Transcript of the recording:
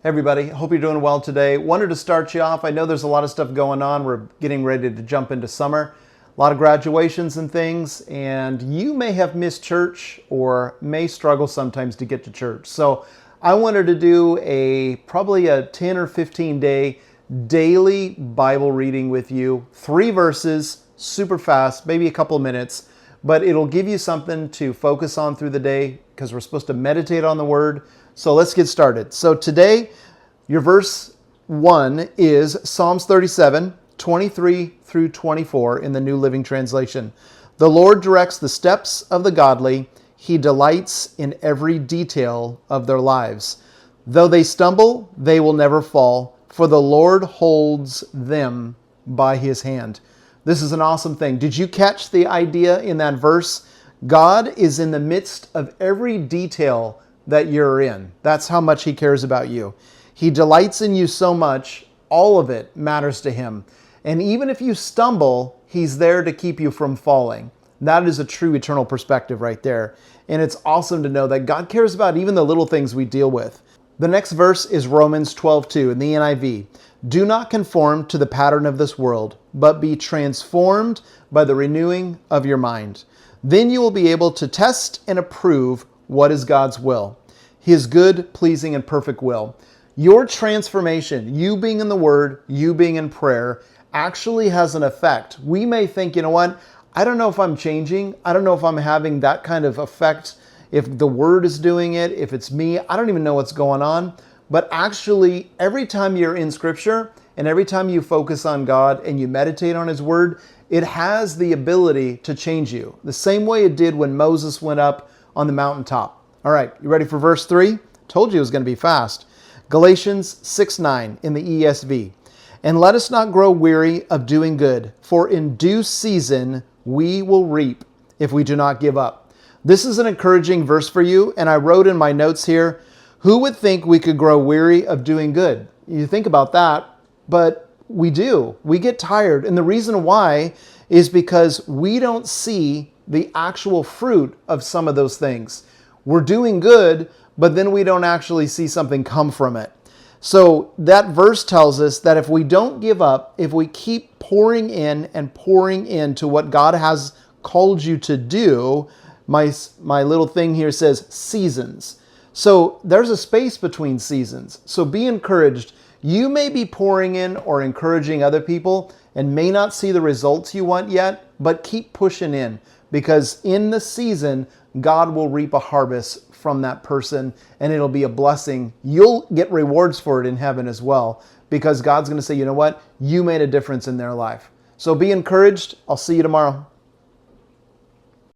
Everybody, hope you're doing well today. Wanted to start you off. I know there's a lot of stuff going on. We're getting ready to jump into summer. A lot of graduations and things, and you may have missed church or may struggle sometimes to get to church. So I wanted to do probably a 10 or 15 day daily Bible reading with you. 3 verses, super fast, maybe a couple of minutes, but it'll give you something to focus on through the day because we're supposed to meditate on the Word. So let's get started. So today, your verse 1 is Psalms 37, 23 through 24 in the New Living Translation. The Lord directs the steps of the godly. He delights in every detail of their lives. Though they stumble, they will never fall, for the Lord holds them by his hand. This is an awesome thing. Did you catch the idea in that verse? God is in the midst of every detail that you're in. That's how much he cares about you. He delights in you so much, all of it matters to him. And even if you stumble, he's there to keep you from falling. That is a true eternal perspective right there. And it's awesome to know that God cares about even the little things we deal with. The next verse is Romans 12:2 in the NIV. Do not conform to the pattern of this world, but be transformed by the renewing of your mind. Then you will be able to test and approve what is God's will, his good, pleasing, and perfect will. Your transformation, you being in the Word, you being in prayer, actually has an effect. We may think, you know what, I don't know if I'm changing. I don't know if I'm having that kind of effect, if the Word is doing it, if it's me. I don't even know what's going on. But actually, every time you're in Scripture and every time you focus on God and you meditate on his Word, it has the ability to change you. The same way it did when Moses went up on the mountaintop. All right, you ready for verse 3? Told you it was going to be fast. Galatians 6:9 in the ESV. And let us not grow weary of doing good, for in due season we will reap if we do not give up. This is an encouraging verse for you, and I wrote in my notes here, who would think we could grow weary of doing good? You think about that, but we do. We get tired, and the reason why is because we don't see the actual fruit of some of those things. We're doing good, but then we don't actually see something come from it. So that verse tells us that if we don't give up, if we keep pouring in and pouring into what God has called you to do, my little thing here says seasons. So there's a space between seasons. So be encouraged. You may be pouring in or encouraging other people and may not see the results you want yet, but keep pushing in because in the season, God will reap a harvest from that person and it'll be a blessing. You'll get rewards for it in heaven as well because God's going to say, you know what? You made a difference in their life. So be encouraged. I'll see you tomorrow.